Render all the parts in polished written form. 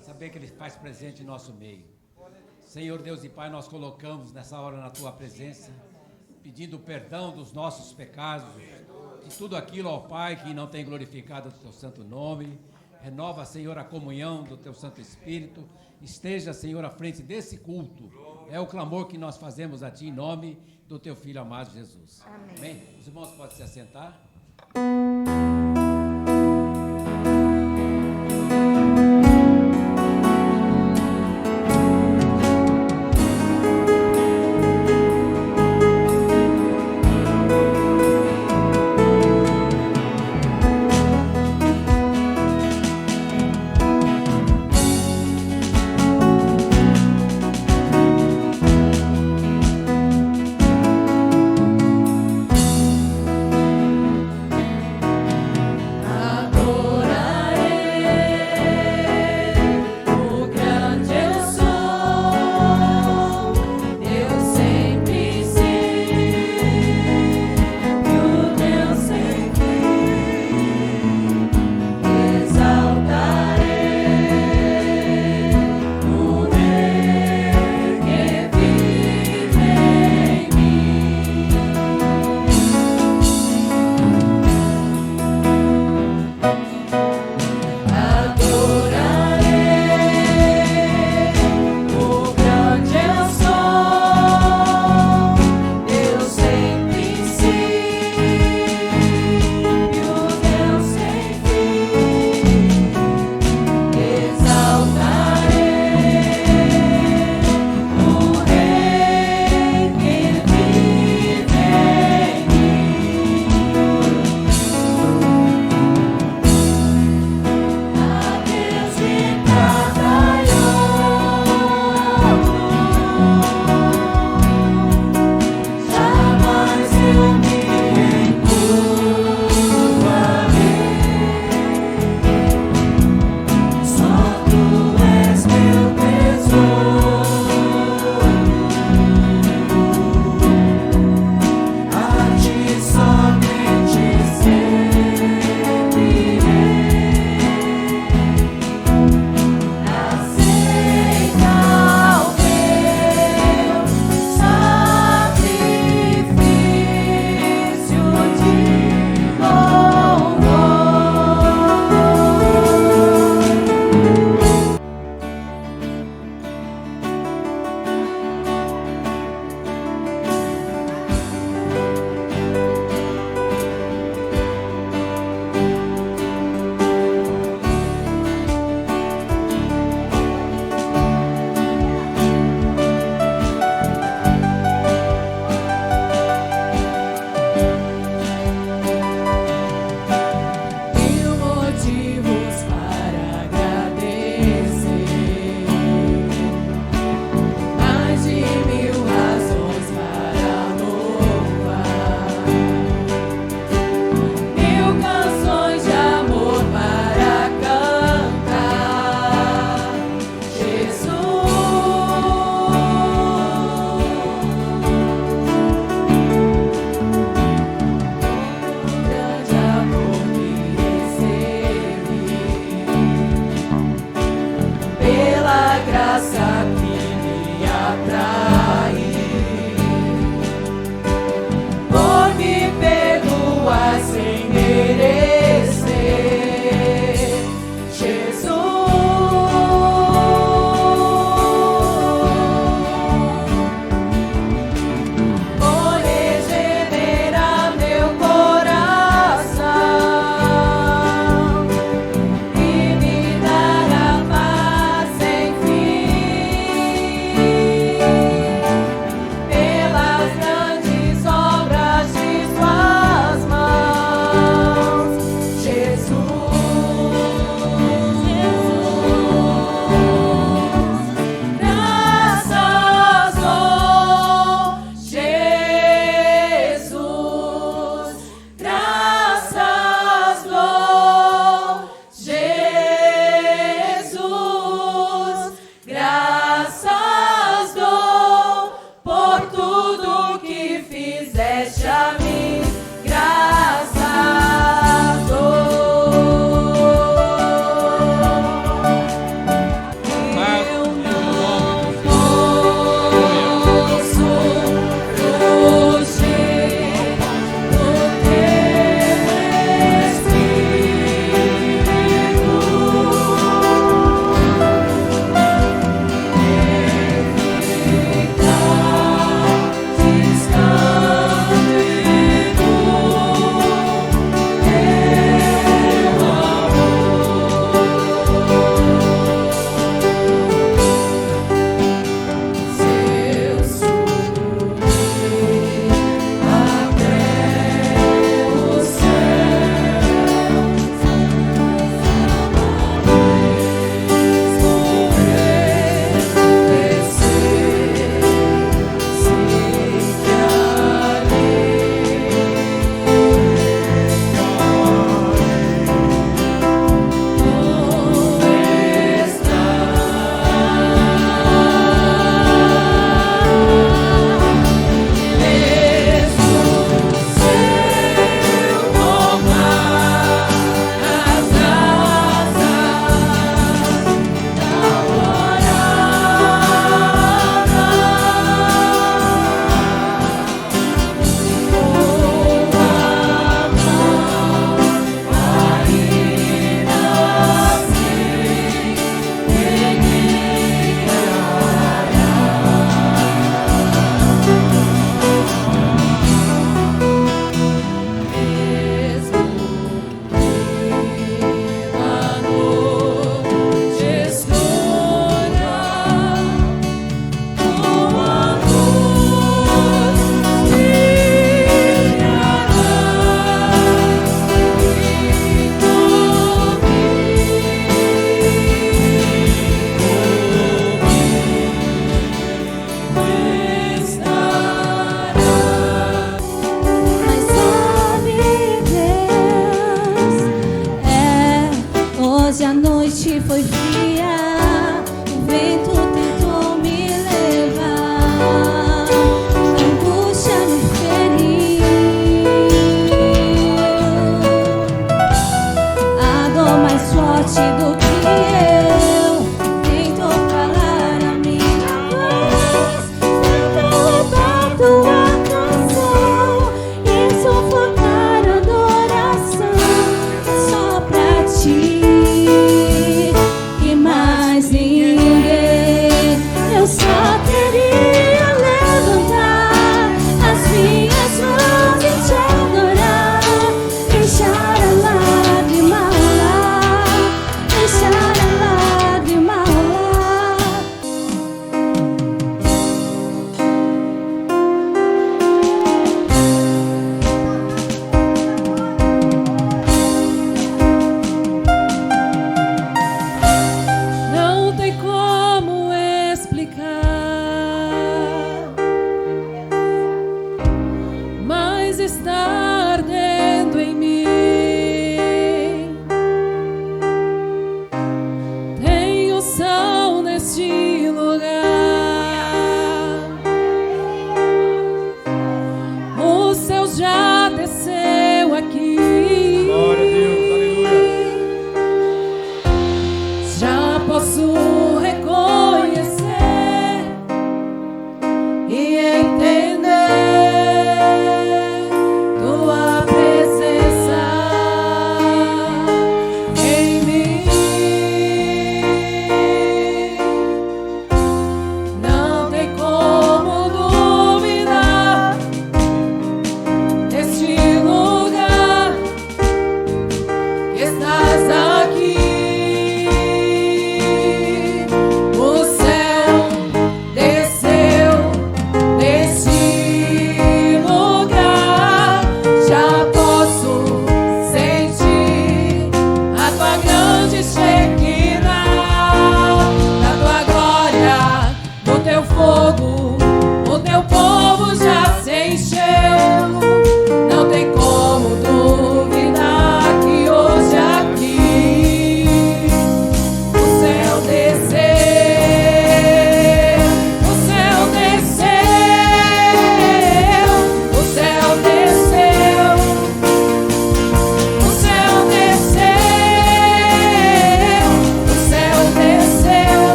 Saber que Ele faz presente em nosso meio. Senhor Deus e Pai, nós colocamos nessa hora na Tua presença, pedindo perdão dos nossos pecados, de tudo aquilo, ó Pai, que não tem glorificado o Teu santo nome. Renova, Senhor, a comunhão do Teu Santo Espírito. Esteja, Senhor, à frente desse culto. É o clamor que nós fazemos a Ti em nome do Teu Filho amado Jesus. Amém. Amém? Os irmãos podem se assentar.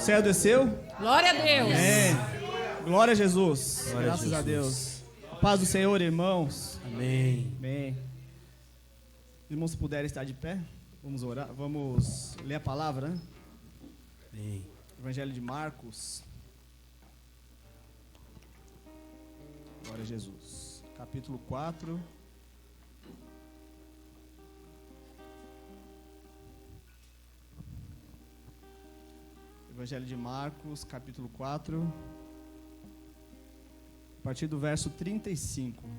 céu desceu? Glória a Deus. Glória a Jesus. Glória Graças a Deus. A paz do Senhor, irmãos. Amém. Amém. Irmãos, se puderem estar de pé, vamos orar, vamos ler a palavra, né? Amém. Evangelho de Marcos. Glória a Jesus. Capítulo 4. Evangelho de Marcos, capítulo 4, a partir do verso 35.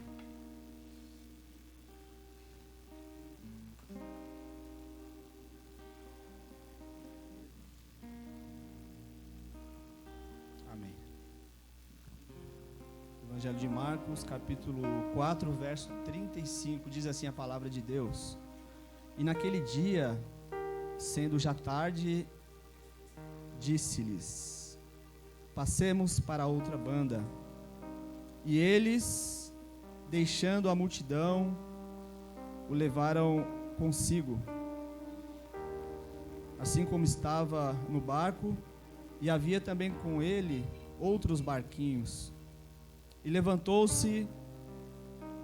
Amém. Evangelho de Marcos, capítulo 4, verso 35, diz assim a palavra de Deus: E naquele dia, sendo já tarde, disse-lhes: Passemos para outra banda. E eles, deixando a multidão, o levaram consigo, assim como estava no barco, e havia também com ele outros barquinhos. E levantou-se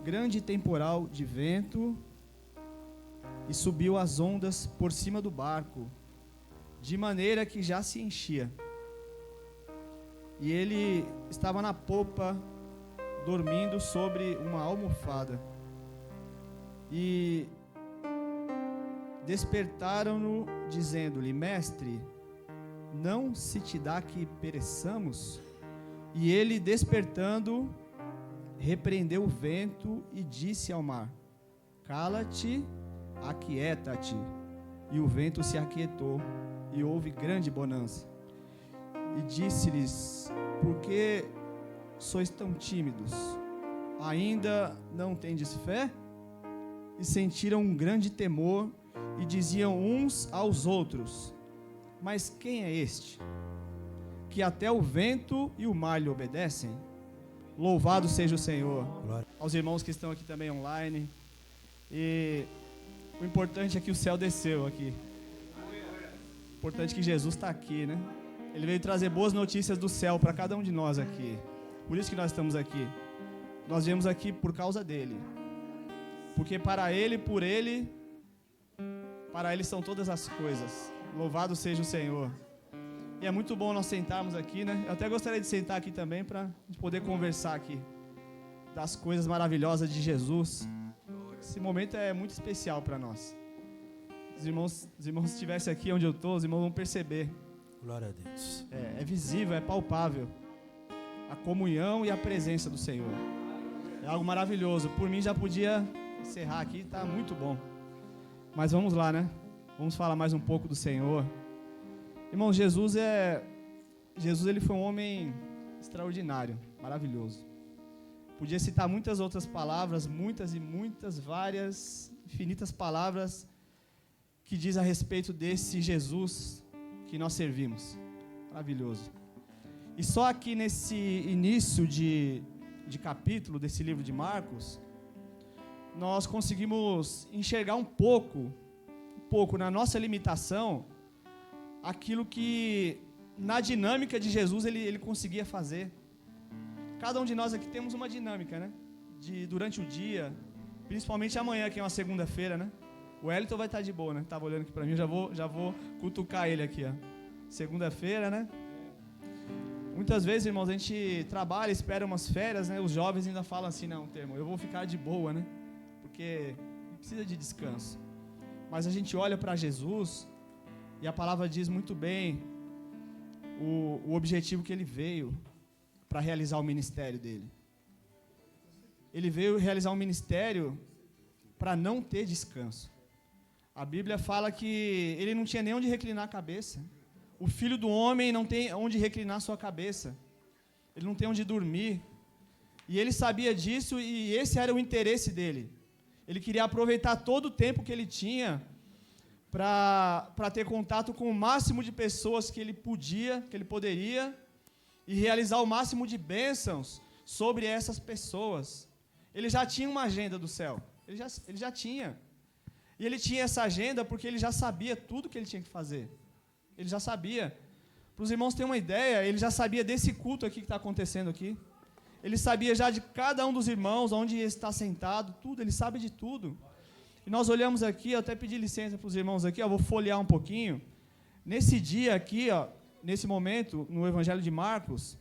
grande temporal de vento, e subiu as ondas por cima do barco, de maneira que já se enchia. E ele estava na popa, dormindo sobre uma almofada. E despertaram-no, dizendo-lhe: Mestre, não se te dá que pereçamos? E ele, despertando, repreendeu o vento e disse ao mar: Cala-te, aquieta-te. E o vento se aquietou, e houve grande bonança. E disse-lhes: Por que sois tão tímidos? Ainda não tendes fé? E sentiram um grande temor, e diziam uns aos outros: Mas quem é este, que até o vento e o mar lhe obedecem? Louvado seja o Senhor. Glória. Aos irmãos que estão aqui também online. E o importante é que o céu desceu aqui. O importante é que Jesus está aqui, né? Ele veio trazer boas notícias do céu para cada um de nós aqui. Por isso que nós estamos aqui. Nós viemos aqui por causa dele. Porque para ele, por ele, para ele são todas as coisas. Louvado seja o Senhor. E é muito bom nós sentarmos aqui, né? Eu até gostaria de sentar aqui também para a gente poder conversar aqui das coisas maravilhosas de Jesus. Esse momento é muito especial para nós. Os irmãos estivessem aqui onde eu estou, os irmãos vão perceber. Glória a Deus. É visível, é palpável a comunhão e a presença do Senhor. É algo maravilhoso. Por mim já podia encerrar aqui, está muito bom. Mas vamos lá, né? Vamos falar mais um pouco do Senhor. Irmão, Jesus ele foi um homem extraordinário, maravilhoso. Podia citar muitas outras palavras, muitas e muitas, várias, infinitas palavras que diz a respeito desse Jesus que nós servimos. Maravilhoso. E só aqui nesse início de capítulo desse livro de Marcos, nós conseguimos enxergar um pouco na nossa limitação, aquilo que na dinâmica de Jesus ele conseguia fazer. Cada um de nós aqui temos uma dinâmica, né? Durante o dia, principalmente amanhã, que é uma segunda-feira, né? O Wellington vai estar de boa, né? Estava olhando aqui para mim, já vou cutucar ele aqui, ó. Segunda-feira, né? Muitas vezes, irmãos, a gente trabalha, espera umas férias, né? Os jovens ainda falam assim, não, termo, eu vou ficar de boa, né? Porque precisa de descanso. Mas a gente olha para Jesus e a palavra diz muito bem o objetivo que ele veio para realizar o ministério dele. Ele veio realizar um ministério para não ter descanso. A Bíblia fala que ele não tinha nem onde reclinar a cabeça. O filho do homem não tem onde reclinar sua cabeça. Ele não tem onde dormir. E ele sabia disso e esse era o interesse dele. Ele queria aproveitar todo o tempo que ele tinha para ter contato com o máximo de pessoas que ele poderia e realizar o máximo de bênçãos sobre essas pessoas. Ele já tinha uma agenda do céu. Ele já tinha. E ele tinha essa agenda porque ele já sabia tudo que ele tinha que fazer. Ele já sabia. Para os irmãos terem uma ideia, ele já sabia desse culto aqui que está acontecendo aqui. Ele sabia já de cada um dos irmãos, onde está sentado, tudo, ele sabe de tudo. E nós olhamos aqui, eu até pedi licença para os irmãos aqui, vou folhear um pouquinho. Nesse dia aqui, nesse momento, no Evangelho de Marcos,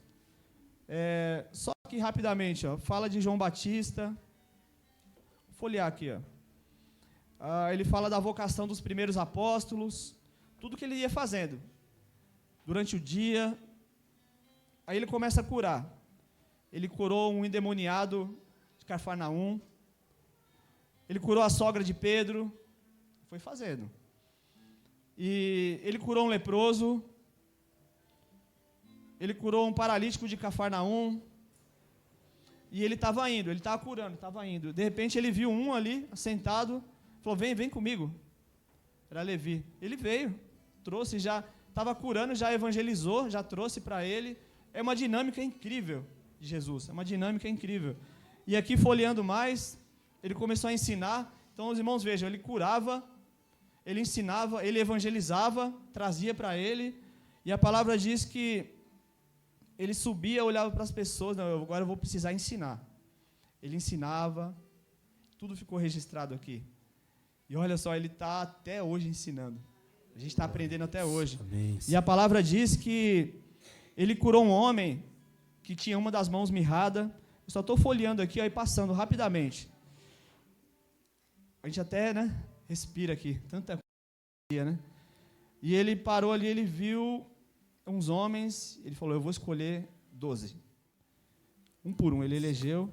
só aqui rapidamente, fala de João Batista. Vou folhear aqui. Ele fala da vocação dos primeiros apóstolos, tudo que ele ia fazendo durante o dia. Aí ele começa a curar. Ele curou um endemoniado de Cafarnaum. Ele curou a sogra de Pedro. Foi fazendo. E ele curou um leproso. Ele curou um paralítico de Cafarnaum. E ele estava indo, ele estava curando, estava indo. De repente ele viu um ali, sentado, falou, vem comigo. Era Levi. Ele veio, trouxe, já estava curando, já evangelizou, já trouxe para ele. É uma dinâmica incrível de Jesus, é uma dinâmica incrível. E aqui, folheando mais, ele começou a ensinar. Então, os irmãos vejam, ele curava, ele ensinava, ele evangelizava, trazia para ele. E a palavra diz que ele subia, olhava para as pessoas, não, agora eu vou precisar ensinar. Ele ensinava, tudo ficou registrado aqui. E olha só, ele está até hoje ensinando. A gente está aprendendo até hoje. Amém. E a palavra diz que ele curou um homem que tinha uma das mãos mirrada. Eu só estou folheando aqui e passando rapidamente. A gente até, respira aqui. Tanta coisa, né? E ele parou ali, ele viu uns homens, ele falou, eu vou escolher 12. Um por um, ele elegeu.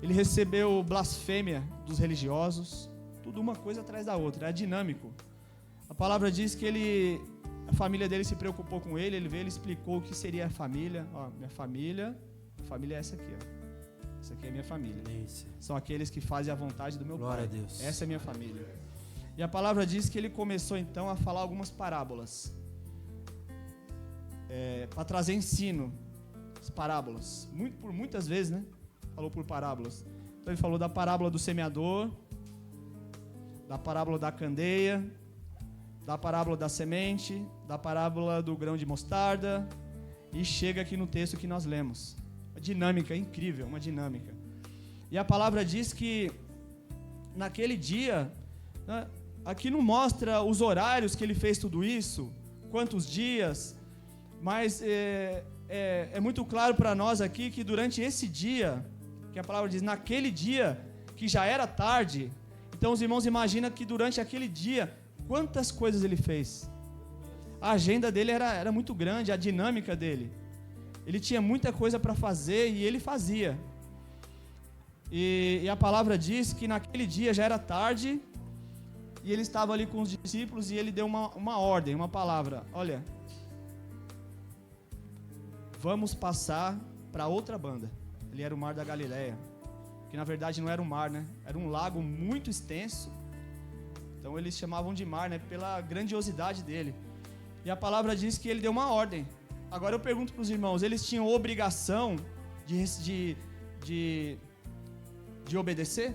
Ele recebeu blasfêmia dos religiosos. Tudo uma coisa atrás da outra, era dinâmico. A palavra diz que a família dele se preocupou com ele, ele veio, ele explicou o que seria a família. Minha família é essa aqui, Essa aqui é a minha família. São aqueles que fazem a vontade do meu Glória Pai. a Deus. Essa é a minha família. E a palavra diz que ele começou então a falar algumas parábolas. Para trazer ensino. As parábolas. Por muitas vezes, falou por parábolas. Então ele falou da parábola do semeador, da parábola da candeia, da parábola da semente, da parábola do grão de mostarda, e chega aqui no texto que nós lemos. Uma dinâmica incrível, uma dinâmica. E a palavra diz que naquele dia, aqui não mostra os horários que ele fez tudo isso, quantos dias, mas é muito claro para nós aqui que durante esse dia, que a palavra diz, naquele dia, que já era tarde, então os irmãos imaginam que durante aquele dia, quantas coisas ele fez. A agenda dele era muito grande, a dinâmica dele. Ele tinha muita coisa para fazer e ele fazia. E a palavra diz que naquele dia já era tarde e ele estava ali com os discípulos e ele deu uma ordem, uma palavra. Olha, vamos passar para outra banda. Ele era o Mar da Galileia, que na verdade não era um mar, Era um lago muito extenso. Então eles chamavam de mar, pela grandiosidade dele. E a palavra diz que ele deu uma ordem. Agora eu pergunto para os irmãos, eles tinham obrigação de obedecer?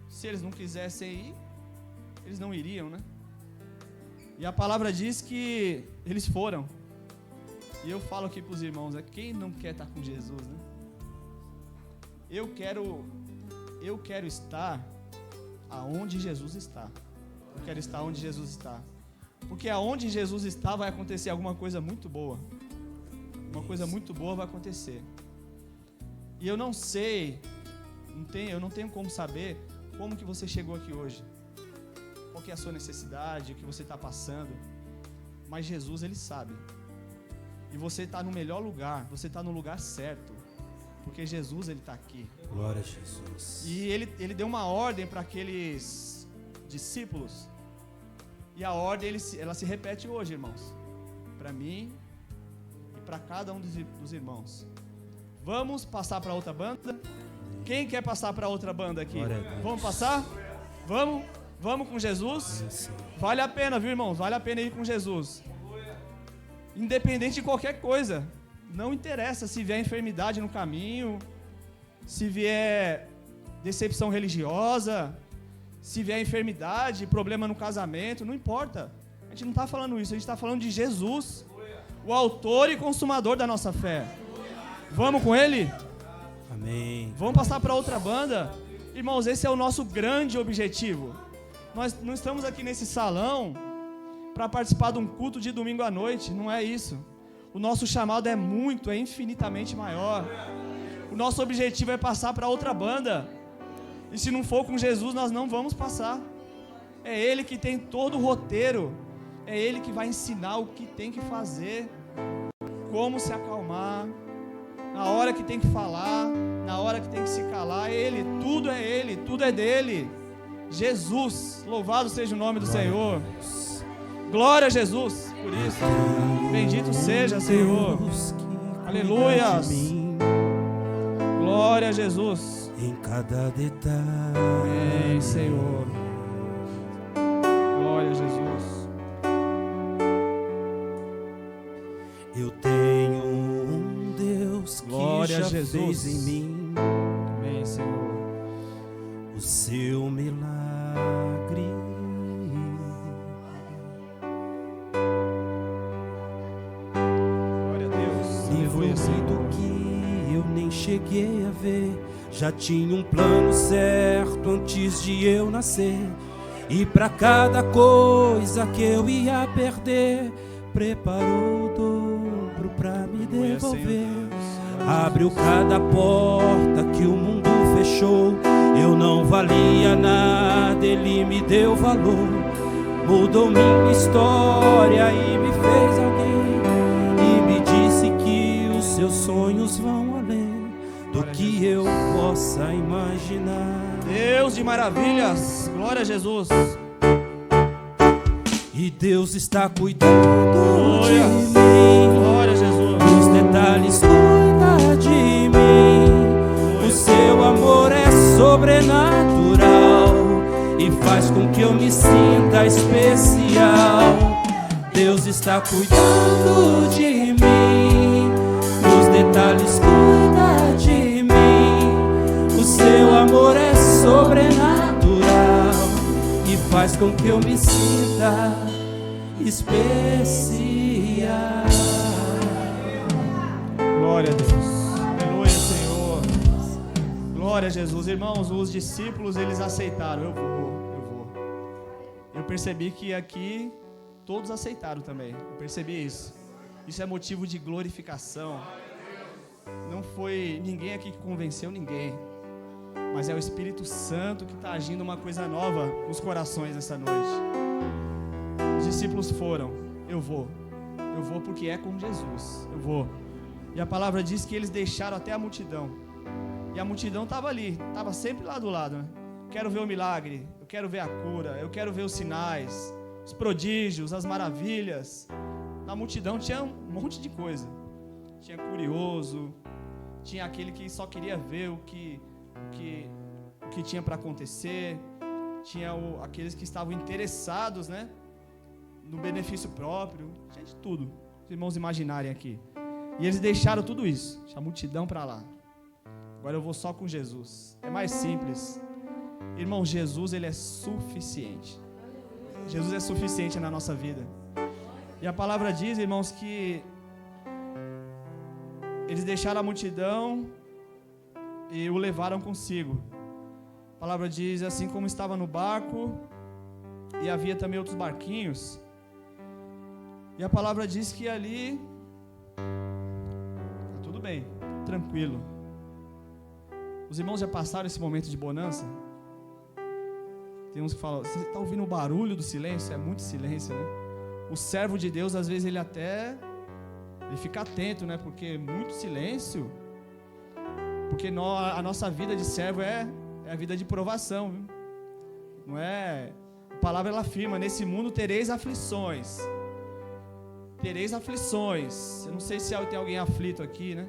Se eles não quisessem ir, eles não iriam, E a palavra diz que eles foram. E eu falo aqui para os irmãos, quem não quer estar com Jesus, Eu quero estar aonde Jesus está. Eu quero estar onde Jesus está. Porque aonde Jesus está vai acontecer alguma coisa muito boa. Uma coisa muito boa vai acontecer. E eu não sei, eu não tenho como saber como que você chegou aqui hoje. Qual que é a sua necessidade, o que você está passando. Mas Jesus, Ele sabe. E você está no melhor lugar, você está no lugar certo. Porque Jesus, Ele está aqui. Glória a Jesus. E ele deu uma ordem para aqueles discípulos. E a ordem, ela se repete hoje, irmãos. Para mim e para cada um dos irmãos. Vamos passar para outra banda? Quem quer passar para outra banda aqui? Vamos passar? Vamos com Jesus? Vale a pena, viu, irmãos? Vale a pena ir com Jesus. Independente de qualquer coisa. Não interessa se vier enfermidade no caminho, se vier decepção religiosa, se vier enfermidade, problema no casamento, não importa. A A gente não está falando isso, a gente está falando de Jesus, o autor e consumador da nossa fé. Vamos com Ele? Amém. Vamos passar para outra banda? Irmãos, esse é o nosso grande objetivo. Nós não estamos aqui nesse salão para participar de um culto de domingo à noite, não é isso. O nosso chamado é infinitamente maior. O nosso objetivo é passar para outra banda. E se não for com Jesus, nós não vamos passar. É Ele que tem todo o roteiro. É Ele que vai ensinar o que tem que fazer, como se acalmar, na hora que tem que falar, na hora que tem que se calar. Ele, tudo é dele. Jesus, louvado seja o nome do Senhor. Glória a Jesus por isso. Bendito seja, Senhor. Aleluias. Glória a Jesus. Em cada detalhe. Amém, Senhor. Glória a Jesus. Eu tenho um Deus que Glória já a Jesus. fez em mim Amém, Senhor. o seu milagre. Glória a Deus. Livro Aleluia, Senhor. do que eu nem cheguei a ver. Já tinha um plano certo antes de eu nascer. E pra cada coisa que eu ia perder, preparou o dobro pra me devolver. Abriu cada porta que o mundo fechou. Eu não valia nada, Ele me deu valor. Mudou minha história e me fez alguém. E me disse que os seus sonhos vão além do que eu possa imaginar. Deus de maravilhas, glória a Jesus. E Deus está cuidando Glória. de mim. Glória a Jesus. Os detalhes cuida de mim. O seu amor é sobrenatural e faz com que eu me sinta especial. Deus está cuidando de mim. Os detalhes cuida de mim. O seu amor é sobrenatural e faz com que eu me sinta especial. Glória a Deus. Aleluia, Senhor. Glória a Jesus. Irmãos, os discípulos, eles aceitaram. Eu vou. Eu percebi que aqui todos aceitaram também. Eu percebi isso. Isso é motivo de glorificação. Não foi ninguém aqui que convenceu ninguém, mas é o Espírito Santo que está agindo uma coisa nova nos corações nessa noite. Os discípulos foram. Eu vou porque é com Jesus. Eu vou. E a palavra diz que eles deixaram até a multidão. E a multidão estava ali, estava sempre lá do lado, né? Quero ver o milagre, eu quero ver a cura, eu quero ver os sinais, os prodígios, as maravilhas. Na multidão tinha um monte de coisa. Tinha curioso, tinha aquele que só queria ver o que tinha para acontecer, tinha aqueles que estavam interessados, né, no benefício próprio, tinha de tudo, os irmãos imaginarem aqui. E eles deixaram tudo isso, a multidão para lá. Agora eu vou só com Jesus, é mais simples. Irmão, Jesus, ele é suficiente. Jesus é suficiente na nossa vida. E a palavra diz, irmãos, que eles deixaram a multidão e o levaram consigo. A palavra diz, assim como estava no barco, e havia também outros barquinhos. E a palavra diz que ali está tudo bem, tranquilo. Os irmãos já passaram esse momento de bonança? Tem uns que falam, você está ouvindo o barulho do silêncio? É muito silêncio, né? O servo de Deus, às vezes, ele fica atento, né? Porque muito silêncio. Porque a nossa vida de servo é a vida de provação, viu? Não é? A palavra ela afirma: nesse mundo tereis aflições. Tereis aflições. Eu não sei se tem alguém aflito aqui, né?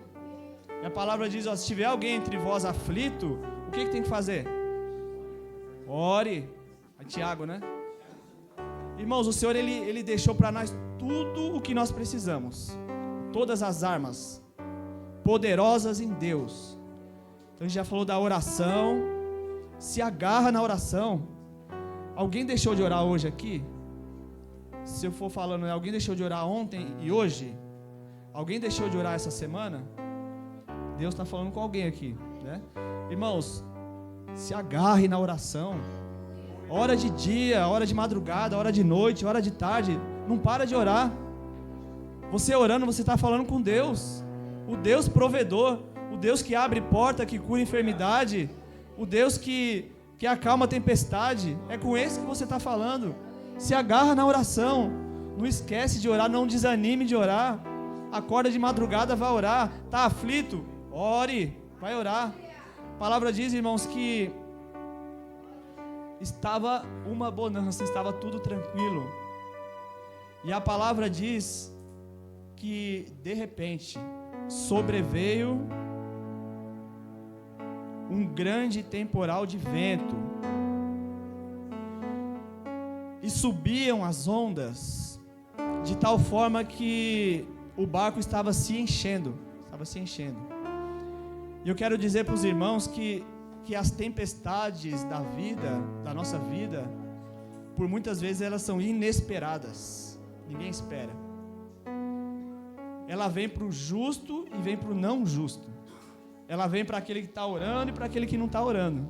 E a palavra diz: ó, se tiver alguém entre vós aflito, o que tem que fazer? Ore. É Tiago, né? Irmãos, o Senhor ele deixou para nós tudo o que nós precisamos. Todas as armas poderosas em Deus. Então a gente já falou da oração. Se agarra na oração. Alguém deixou de orar hoje aqui? se eu for falando, né, alguém deixou de orar ontem e hoje? Alguém deixou de orar essa semana? Deus está falando com alguém aqui, né? Irmãos, se agarre na oração. Hora de dia, hora de madrugada, hora de noite, hora de tarde. Não para de orar. Você orando, você está falando com Deus. O Deus provedor, o Deus que abre porta, que cura enfermidade, o Deus que acalma a tempestade. É com esse que você está falando. Se agarra na oração. Não esquece de orar, não desanime de orar. Acorda de madrugada, vai orar. Está aflito? Ore, vai orar. A palavra diz, irmãos, que estava uma bonança, estava tudo tranquilo. E a palavra diz que de repente sobreveio um grande temporal de vento e subiam as ondas de tal forma que o barco estava se enchendo. E eu quero dizer para os irmãos que as tempestades da vida, da nossa vida, por muitas vezes elas são inesperadas. Ninguém espera. Ela vem para o justo e vem para o não justo. Ela vem para aquele que está orando e para aquele que não está orando.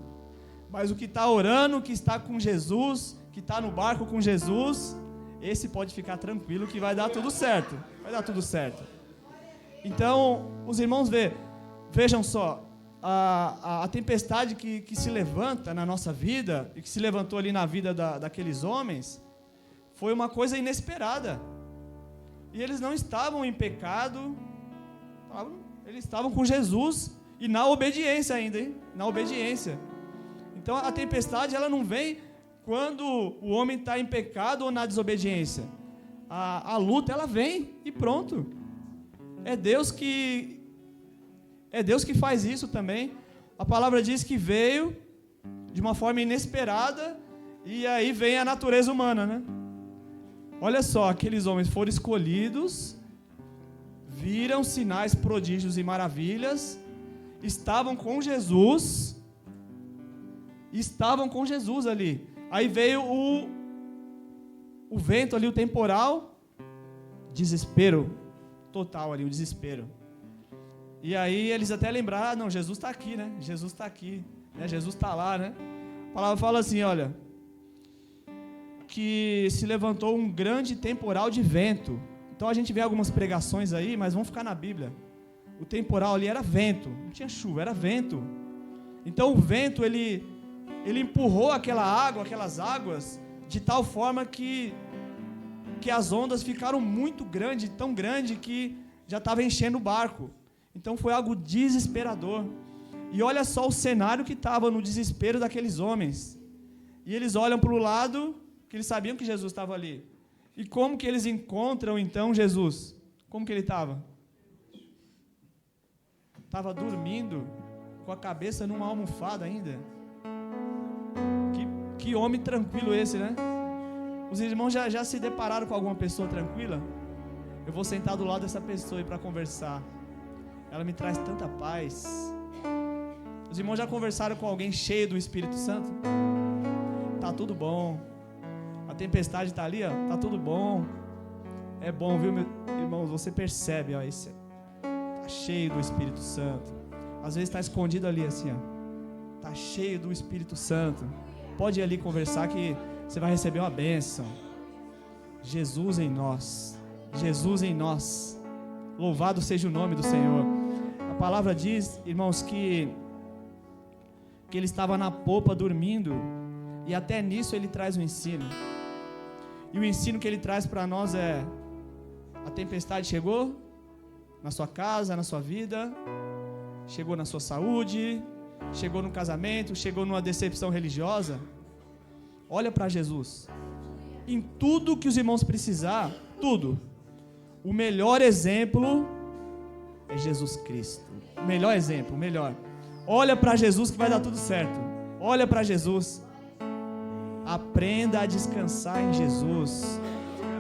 Mas o que está orando, que está com Jesus, que está no barco com Jesus, esse pode ficar tranquilo que vai dar tudo certo. Vai dar tudo certo. Então, os irmãos vejam só, a tempestade que se levanta na nossa vida, e que se levantou ali na vida daqueles homens, foi uma coisa inesperada. E eles não estavam em pecado, eles estavam com Jesus, e na obediência ainda, hein? Na obediência. Então a tempestade, ela não vem quando o homem está em pecado ou na desobediência. A luta, ela vem e pronto. É Deus que faz isso também. A palavra diz que veio de uma forma inesperada, e aí vem a natureza humana, né? Olha só, aqueles homens foram escolhidos, viram sinais, prodígios e maravilhas, estavam com Jesus ali. Aí veio o vento ali, o temporal, desespero total ali, o desespero. E aí eles até lembraram, não, Jesus está aqui, né? Jesus está aqui, né? Jesus está lá, né? A palavra fala assim, olha, que se levantou um grande temporal de vento. Então a gente vê algumas pregações aí, mas vamos ficar na Bíblia. O temporal ali era vento, não tinha chuva, era vento. Então o vento, ele empurrou aquelas águas, de tal forma que as ondas ficaram muito grandes, tão grande que já estava enchendo o barco. Então foi algo desesperador. E olha só o cenário que estava no desespero daqueles homens. E eles olham para o lado, que eles sabiam que Jesus estava ali. E como que eles encontram então Jesus? Como que ele estava? Estava dormindo, com a cabeça numa almofada ainda. Que homem tranquilo esse, né? Os irmãos já se depararam com alguma pessoa tranquila? Eu vou sentar do lado dessa pessoa para conversar. Ela me traz tanta paz. Os irmãos já conversaram com alguém cheio do Espírito Santo? Tá tudo bom. A tempestade está ali, ó. Tá tudo bom. É bom, viu, meus irmãos? Você percebe, ó, esse tá cheio do Espírito Santo. Às vezes está escondido ali, assim, ó. Tá cheio do Espírito Santo. Pode ir ali conversar que você vai receber uma bênção. Jesus em nós. Jesus em nós. Louvado seja o nome do Senhor. A palavra diz, irmãos, que ele estava na popa dormindo. E até nisso ele traz um ensino. E o ensino que ele traz para nós é: a tempestade chegou na sua casa, na sua vida, chegou na sua saúde, chegou no casamento, chegou numa decepção religiosa. Olha para Jesus. Em tudo que os irmãos precisar, tudo. O melhor exemplo é Jesus Cristo. O melhor exemplo, o melhor. Olha para Jesus que vai dar tudo certo. Olha para Jesus. Aprenda a descansar em Jesus.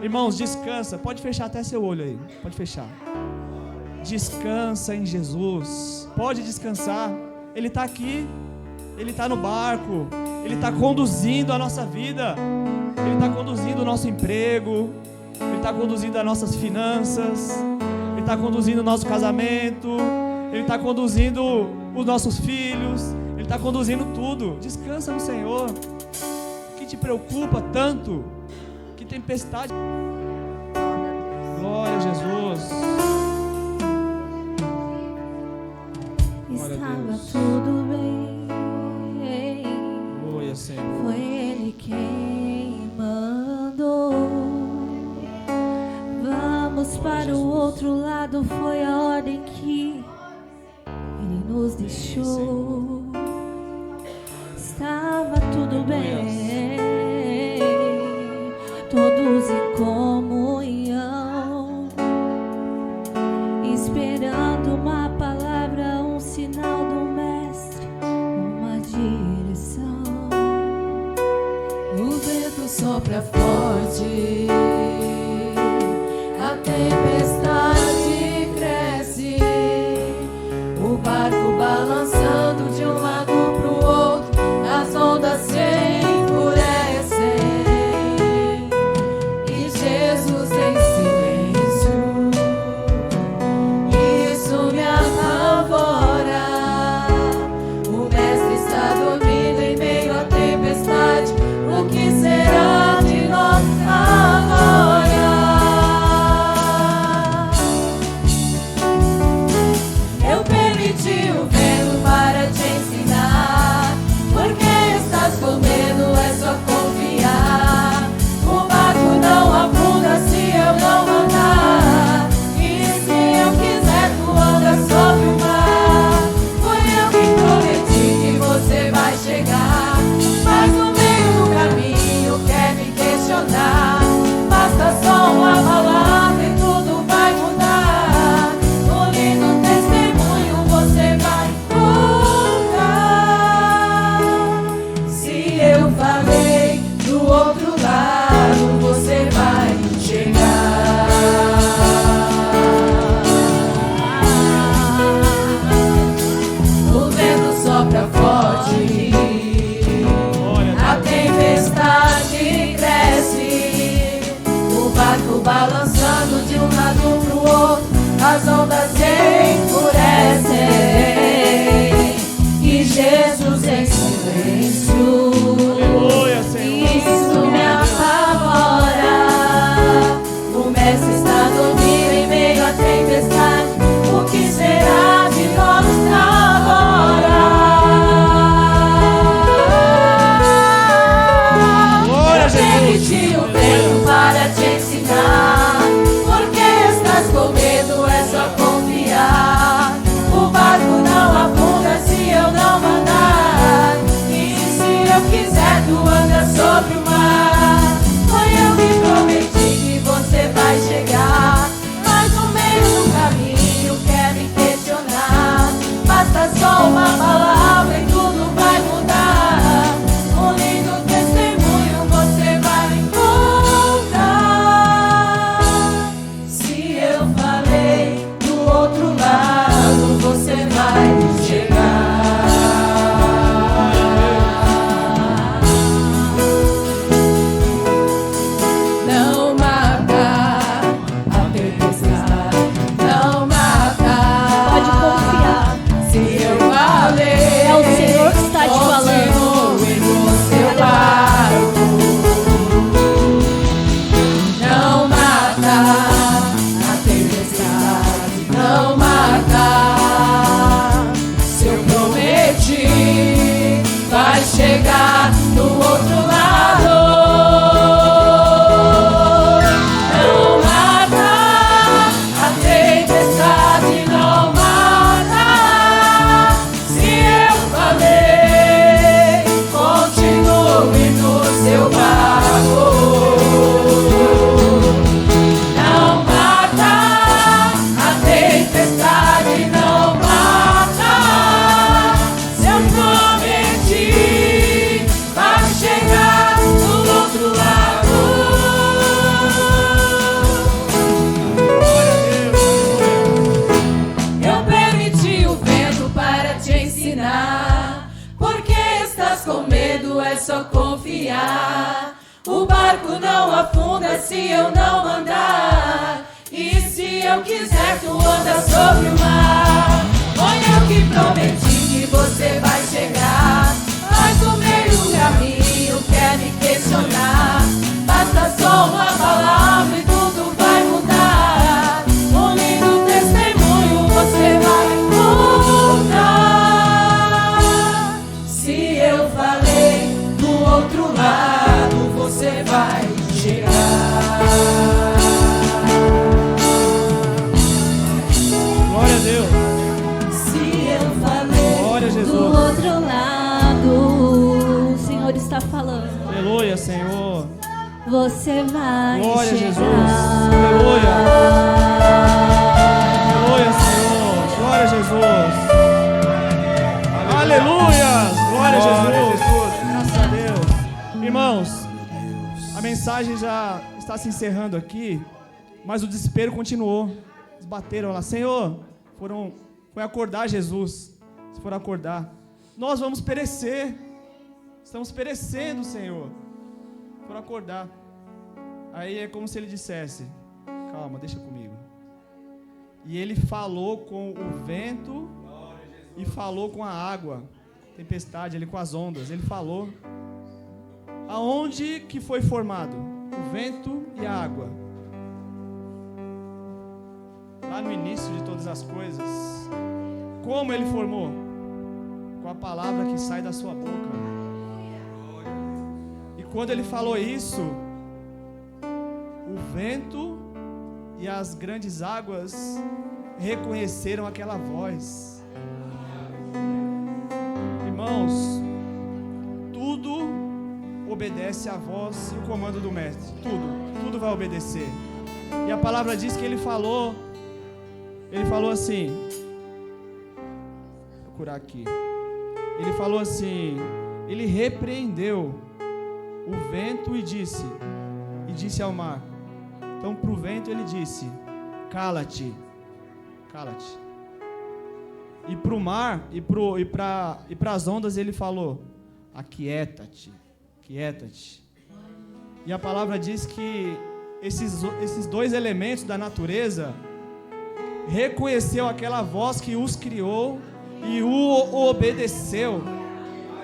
Irmãos, descansa. Pode fechar até seu olho aí. Pode fechar. Descansa em Jesus. Pode descansar. Ele está aqui. Ele está no barco. Ele está conduzindo a nossa vida. Ele está conduzindo o nosso emprego, Ele está conduzindo as nossas finanças, Ele está conduzindo o nosso casamento, Ele está conduzindo os nossos filhos, Ele está conduzindo tudo. Descansa no Senhor. O que te preocupa tanto? Que tempestade. Glória a Jesus. Glória a Estava Deus. tudo bem. Glória, Senhor. Foi Ele quem mandou. Vamos para o outro lado. Foi a ordem que Ele nos deixou. Estava tudo bem, todos em comunhão, esperando uma palavra, um sinal do Mestre, uma direção. O vento sopra forte, a tempestade cresce, o barco balançando de um lado pro outro, as ondas se enfurecem e Jesus em silêncio. Isso me apavora. O Mestre está dormindo em meio à tempestade. O que será de nós agora? Eu permiti o vento para te ensinar. Porque estás com medo, é só confiar. O barco não afunda se eu não andar. E se eu quiser, tu andas sobre o mar. Foi eu que prometi que você vai chegar. Mas no meio do caminho quer me questionar. Basta só uma palavra e tudo vai mudar. No lindo testemunho você vai contar. Se eu falei do outro lado, você vai chegar. O vento sopra forte, a tempestade cresce, o barco balançando de um lado pro outro, as ondas se enfurecem e Jesus em silêncio. Aleluia, Senhor. Isso me apavora. O Mestre está dormindo em meio à tempestade. O que será de nós agora? Glória a Jesus. Permiti o vento para te ensinar. Porque estás com medo, é só confiar. O barco não afunda se eu não mandar. E se eu quiser, tu andas sobre o mar. Foi eu que prometi que você vai chegar. Mas no meio do caminho quer me questionar. Basta só uma palavra e tudo vai mudar. Um lindo testemunho você vai encontrar. Se eu falei do outro lado, você vai chegar. Não matar a tempestade, não matar. Pode confiar. Se eu falei, É o Senhor que está te falando. continue no seu barco. Não matar a tempestade, não matar. Se eu prometi, vai chegar do outro lado. Não matar a tempestade, não matar. Se eu falei, continue no seu barco. Não matar a tempestade, não matar. Se eu prometi, vai chegar do outro lado. Eu permiti o vento para te ensinar. Porque estás com medo, é só confiar. O barco barco não afunda se eu não mandar. E se eu quiser, tu anda sobre o mar. Foi eu que prometi que você vai chegar. Mas no meio do caminho quer me questionar. Basta só uma palavra e tudo vai mudar. Um lindo testemunho você vai contar. Se eu falei do outro lado, você vai chegar. Glória a Deus. Se eu falei Glória a Jesus. Do outro lado, o Senhor está falando. Aleluia, Senhor. Você vai Glória a chegar. Jesus. Aleluia. Aleluia, Senhor. Glória a Jesus. Aleluia. Glória a Jesus. Graças a Deus. Irmãos, a mensagem já está se encerrando aqui, mas o desespero continuou. Eles bateram lá. Senhor, foi acordar Jesus. Se for acordar, nós vamos perecer. Estamos perecendo, Senhor. For acordar. Aí é como se ele dissesse: calma, deixa comigo. E ele falou com o vento e falou com a água, tempestade, ali com as ondas. Ele falou. Aonde que foi formado o vento e a água? Lá no início de todas as coisas. Como ele formou? Com a palavra que sai da sua boca. E quando ele falou isso, o vento e as grandes águas reconheceram aquela voz. Irmãos, tudo obedece à voz e o comando do mestre. Tudo vai obedecer. E a palavra diz que ele falou assim, vou procurar aqui. Ele falou assim, ele repreendeu o vento e disse ao mar. Então para o vento ele disse: cala-te. E para o mar e para as ondas ele falou: aquieta-te. E a palavra diz que esses dois elementos da natureza reconheceu aquela voz que os criou e o obedeceu,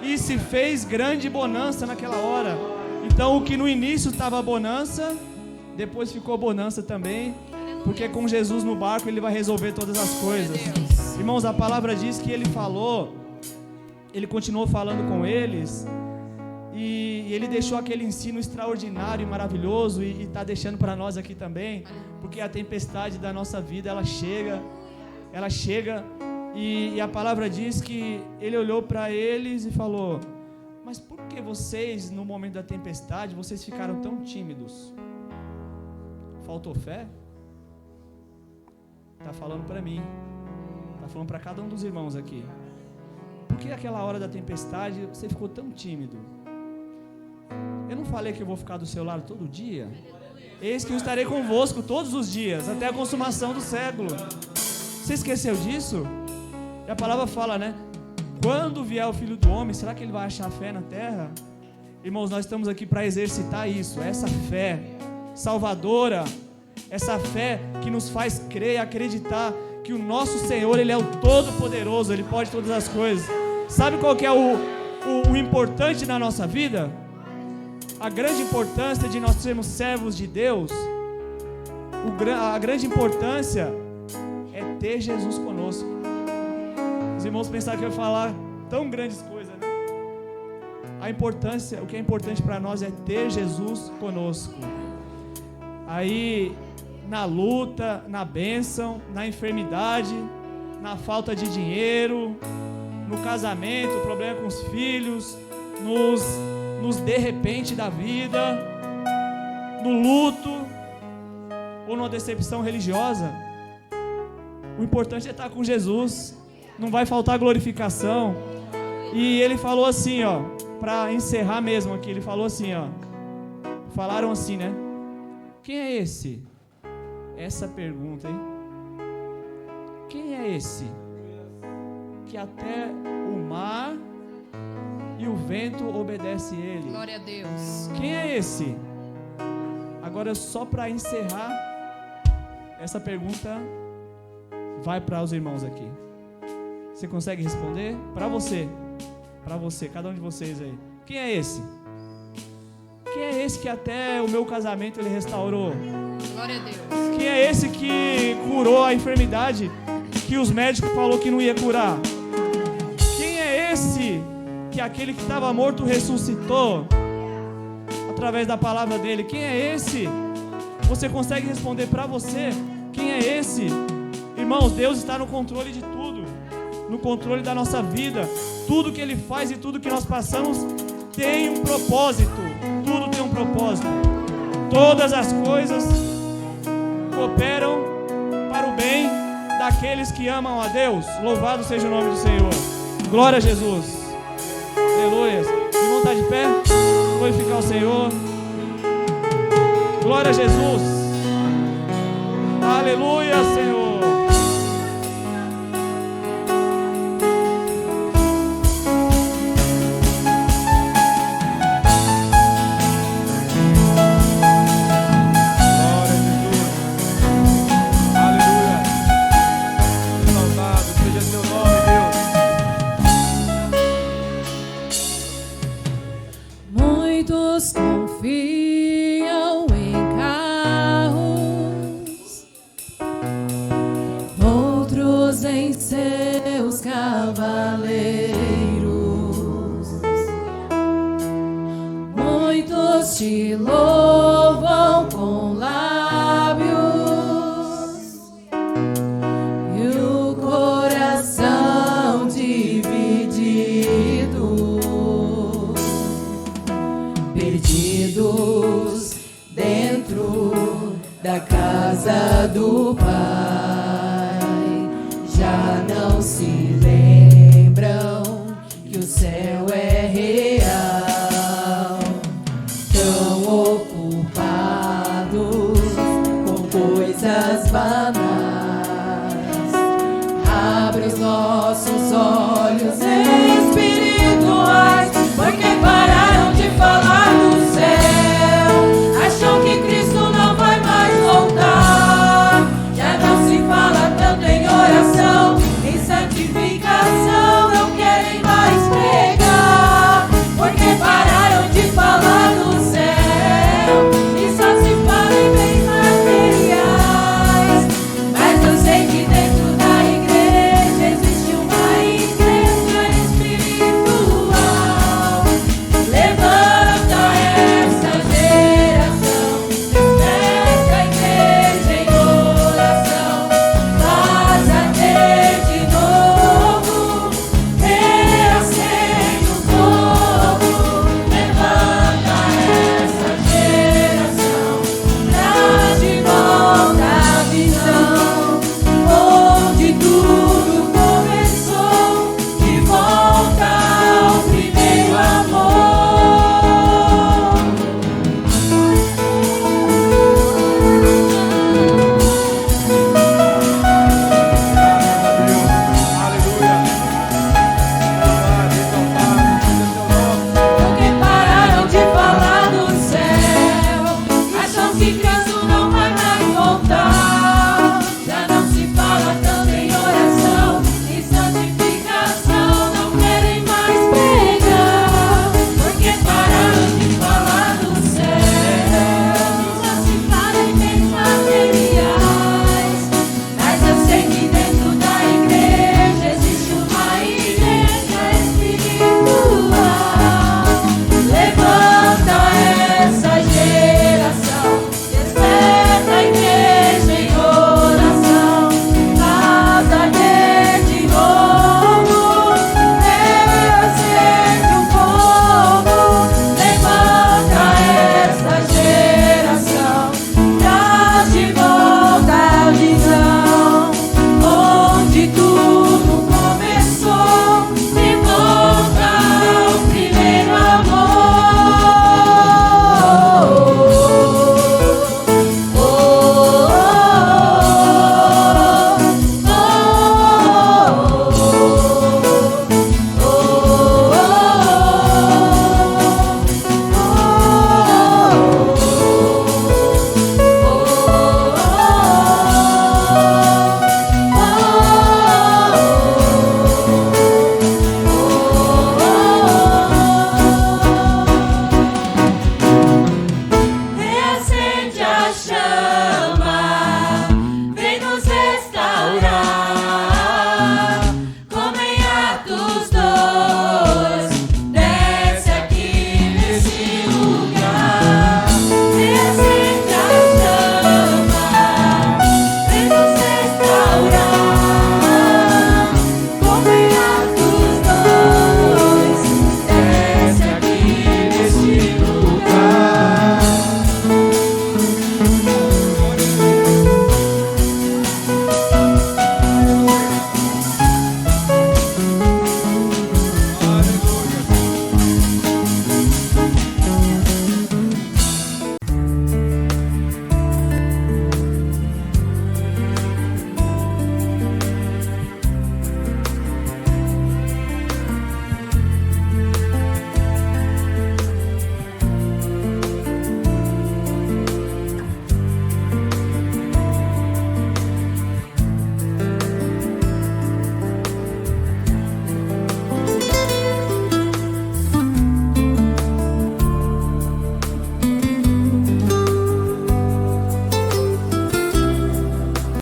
e se fez grande bonança naquela hora. Então o que no início estava bonança, depois ficou bonança também, porque com Jesus no barco ele vai resolver todas as coisas. Irmãos, a palavra diz que ele continuou falando com eles, e ele deixou aquele ensino extraordinário e maravilhoso, e está deixando para nós aqui também, porque a tempestade da nossa vida, ela chega, e a palavra diz que ele olhou para eles e falou: mas por que vocês, no momento da tempestade, vocês ficaram tão tímidos? Faltou fé? Está falando para mim, está falando para cada um dos irmãos aqui. Por que aquela hora da tempestade você ficou tão tímido? Eu não falei que eu vou ficar do seu lado todo dia? Eis que eu estarei convosco todos os dias, até a consumação do século. Você esqueceu disso? E a palavra fala, né? Quando vier o Filho do Homem, será que ele vai achar fé na terra? Irmãos, nós estamos aqui para exercitar isso, essa fé salvadora, essa fé que nos faz crer e acreditar que o nosso Senhor, Ele é o Todo-Poderoso, Ele pode todas as coisas. Sabe qual que é o importante na nossa vida? A grande importância de nós sermos servos de Deus, a grande importância é ter Jesus conosco. Os irmãos pensaram que eu ia falar tão grandes coisas, né? O que é importante para nós é ter Jesus conosco. Aí, na luta, na bênção, na enfermidade, na falta de dinheiro, no casamento, problema com os filhos, nos de repente da vida, no luto ou numa decepção religiosa. O importante é estar com Jesus. Não vai faltar glorificação. E ele falou assim, ó, para encerrar mesmo aqui, ele falou assim, ó. Falaram assim, né? Quem é esse? Essa pergunta, hein? Quem é esse? Que até o mar e o vento obedece ele. Glória a Deus. Quem é esse? Agora, só para encerrar, essa pergunta vai para os irmãos aqui. Você consegue responder? Para você, cada um de vocês aí. Quem é esse? Quem é esse que até o meu casamento ele restaurou? Glória a Deus. Quem é esse que curou a enfermidade que os médicos falaram que não ia curar? Quem é esse que aquele que estava morto ressuscitou através da palavra dele? Quem é esse? Você consegue responder para você? Quem é esse? Irmãos, Deus está no controle de tudo, no controle da nossa vida. Tudo que Ele faz e tudo que nós passamos tem um propósito. Tudo tem um propósito. Todas as coisas cooperam para o bem daqueles que amam a Deus. Louvado seja o nome do Senhor. Glória a Jesus. Aleluia. Vamos estar de pé? Glorificar o Senhor. Glória a Jesus. Aleluia, Senhor. Muitos confiam em carros, outros em seus cavaleiros. Muitos te louvam com lábios e o coração dividido. Perdidos dentro da casa do Pai, já não se lembram que o céu é real. Tão ocupados com coisas banais, abre os nossos olhos